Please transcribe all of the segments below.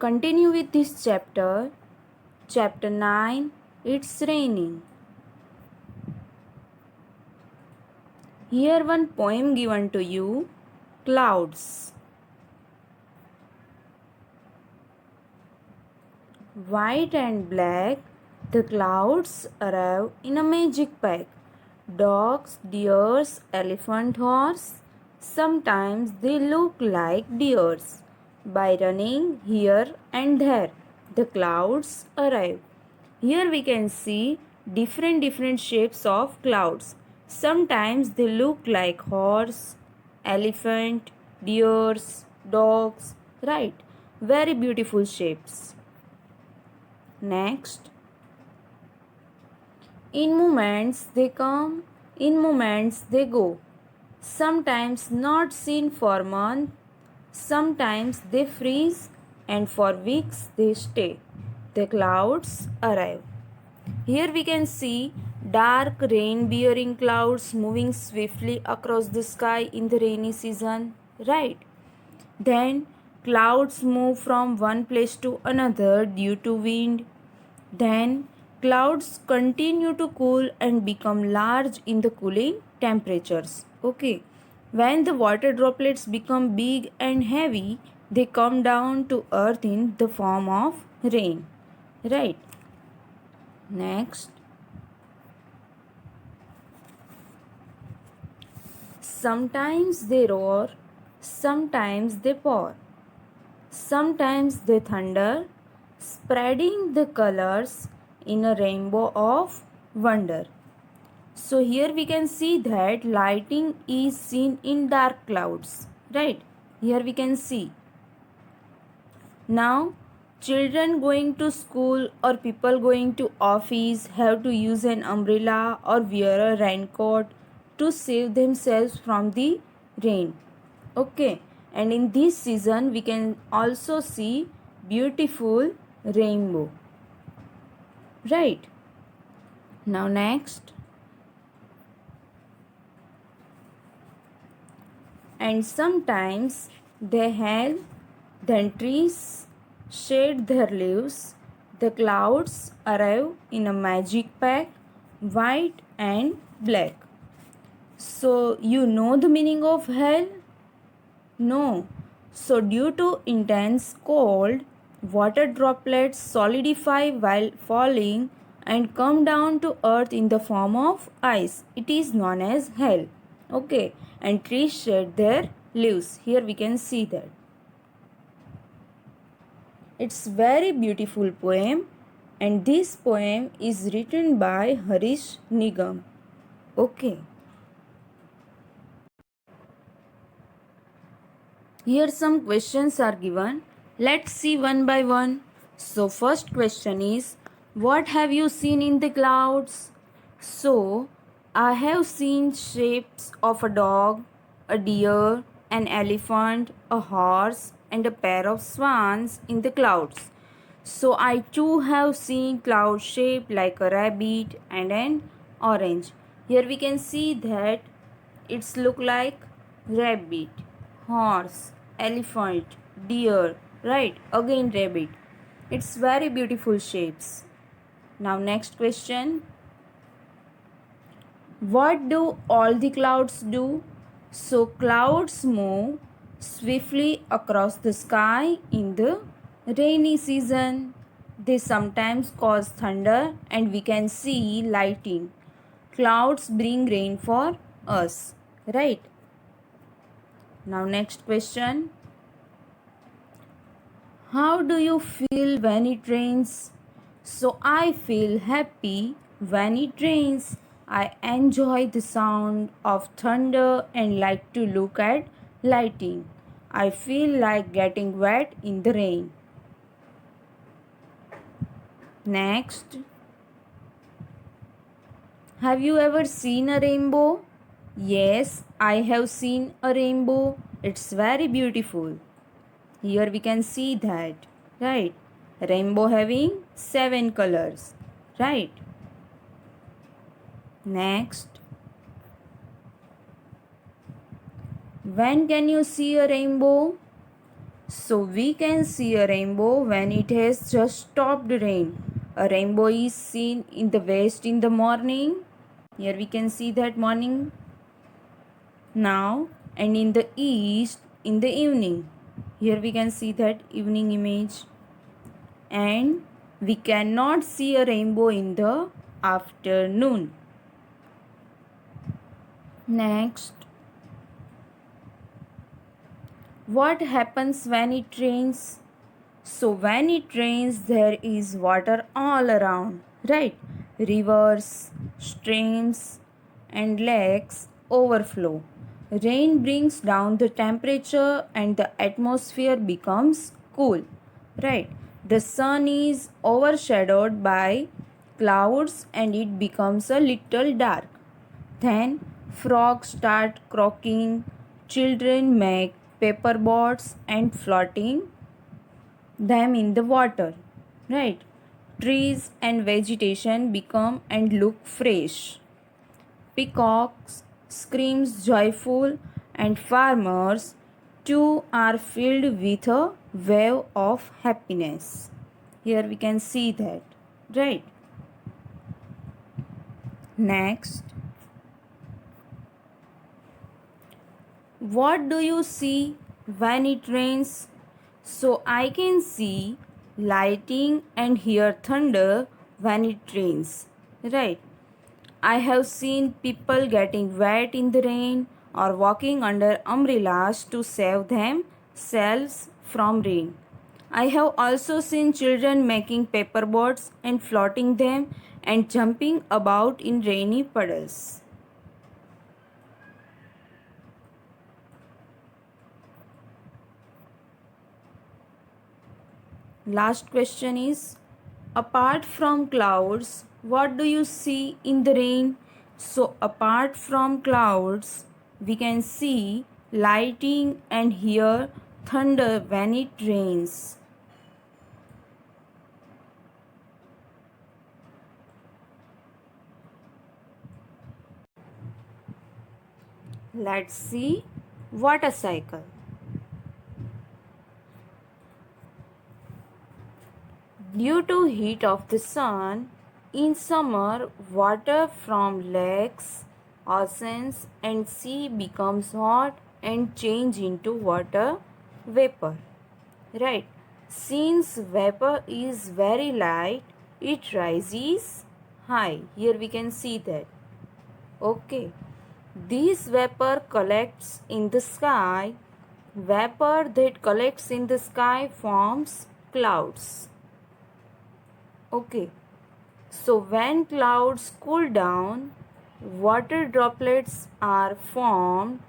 continue with this chapter. Chapter 9. It's raining. Here one poem given to you. Clouds. White and black, the clouds arrive in a magic pack. Dogs, deers, elephant, horse. Sometimes they look like deers. By running here and there, the clouds arrive. Here we can see different shapes of clouds. Sometimes they look like horse, elephant, deers, dogs, right? Very beautiful shapes. Next, in moments they come, in moments they go. Sometimes not seen for months, sometimes they freeze, and for weeks they stay. The clouds arrive. Here we can see dark rain bearing clouds moving swiftly across the sky in the rainy season, right? Then clouds move from one place to another due to wind. Then clouds continue to cool and become large in the cooling temperatures. Okay. When the water droplets become big and heavy, they come down to earth in the form of rain. Right. Next. Sometimes they roar, sometimes they pour, sometimes they thunder, spreading the colors in a rainbow of wonder. So here we can see that lighting is seen in dark clouds, right? Here we can see. Now children going to school or people going to office have to use an umbrella or wear a raincoat to save themselves from the rain. Okay, and in this season we can also see beautiful rainbow, right? Now next, and sometimes they hail, then trees shade their leaves. The clouds arrive in a magic pack, white and black. So you know the meaning of hail? No. So due to intense cold, water droplets solidify while falling and come down to earth in the form of ice. It is known as hail. Okay. And trees shed their leaves. Here we can see that. It's very beautiful poem, and this poem is written by Harish Nigam. Okay. Here some questions are given. Let's see one by one. So first question is, what have you seen in the clouds? So I have seen shapes of a dog, a deer, an elephant, a horse, and a pair of swans in the clouds. So I too have seen cloud shaped like a rabbit and an orange. Here we can see that it's look like rabbit, horse, elephant, deer, right? Again rabbit. It's very beautiful shapes. Now next question. What do all the clouds do? So clouds move swiftly across the sky in the rainy season. They sometimes cause thunder and we can see lightning. Clouds bring rain for us, right? Now next question. How do you feel when it rains? So I feel happy when it rains. I enjoy the sound of thunder and like to look at lightning. I feel like getting wet in the rain. Next. Have you ever seen a rainbow? Yes, I have seen a rainbow. It's very beautiful. Here we can see that, right? Rainbow having 7 colors, right? Next. When can you see a rainbow? So we can see a rainbow when it has just stopped rain. A rainbow is seen in the west in the morning. Here we can see that morning now, and in the east in the evening. Here we can see that evening image. And we cannot see a rainbow in the afternoon. Next, what happens when it rains? So when it rains, there is water all around, right? Rivers, streams, and lakes overflow. Rain brings down the temperature and the atmosphere becomes cool, right? The sun is overshadowed by clouds and it becomes a little dark. Then frogs start croaking, children make paper boats and floating them in the water, right? Trees and vegetation become and look fresh. Peacocks screams joyful and farmers too are filled with a wave of happiness. Here we can see that, right? Next, what do you see when it rains? So I can see lightning and hear thunder when it rains, right? I have seen people getting wet in the rain or walking under umbrellas to save themselves from rain. I have also seen children making paper boats and floating them and jumping about in rainy puddles. Last question is, apart from clouds, what do you see in the rain? So apart from clouds, we can see lightning and hear thunder when it rains. Let's see water cycle. Due to heat of the sun, in summer, water from lakes, oceans and sea becomes hot and change into water vapor. Right. Since vapor is very light, it rises high. Here we can see that. Okay. This vapor collects in the sky. Vapor that collects in the sky forms clouds. Okay. So when clouds cool down, water droplets are formed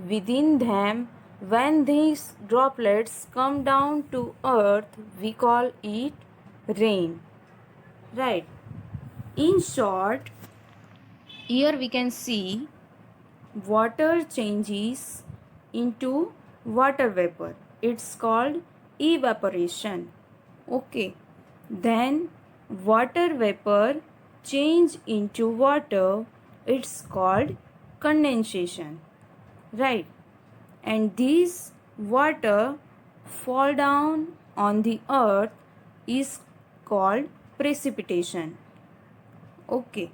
within them. When these droplets come down to earth, we call it rain. Right. In short, here we can see water changes into water vapor. It's called evaporation. Okay. Then water vapor change into water. It's called condensation. Right. And this water fall down on the earth is called precipitation. Okay.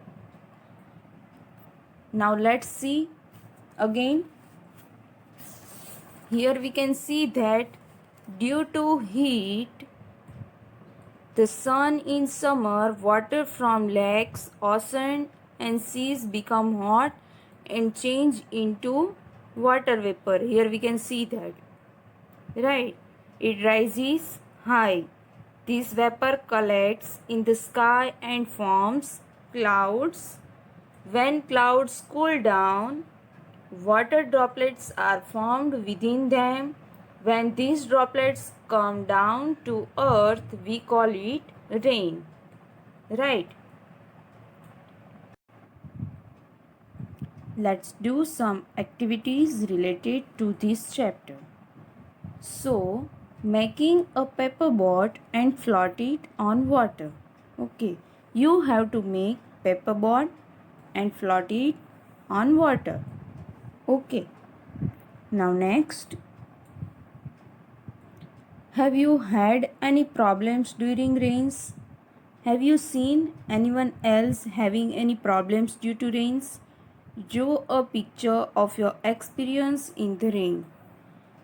Now let's see again. Here we can see that due to heat, the sun in summer, water from lakes, oceans and seas become hot and change into water vapor. Here we can see that. Right. It rises high. This vapor collects in the sky and forms clouds. When clouds cool down, water droplets are formed within them. When these droplets come down to earth, we call it rain. Right. Let's do some activities related to this chapter. So, making a paper boat and float it on water. Okay, you have to make paper boat and float it on water. Okay, now next, Have you had any problems during rains? Have you seen anyone else having any problems due to rains? Draw a picture of your experience in the rain.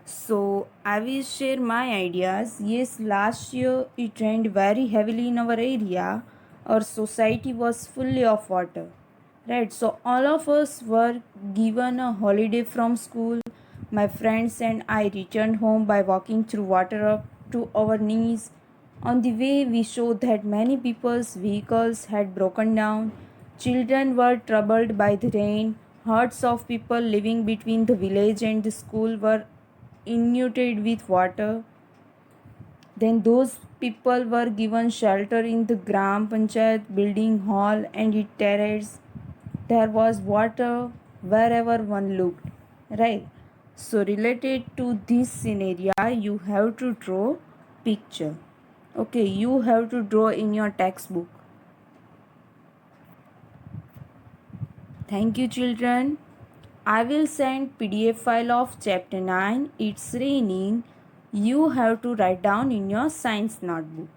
So, I will share my ideas. Yes, last year it rained very heavily in our area. Our society was fully of water. Right, so all of us were given a holiday from school. My friends and I returned home by walking through water up to our knees. On the way, we showed that many people's vehicles had broken down. Children were troubled by the rain. Herds of people living between the village and the school were inundated with water. Then those people were given shelter in the Gram Panchayat building hall and its terrace. There was water wherever one looked, right? So related to this scenario, you have to draw picture. Okay, you have to draw in your textbook. Thank you, children. I will send PDF file of chapter 9. It's raining. You have to write down in your science notebook.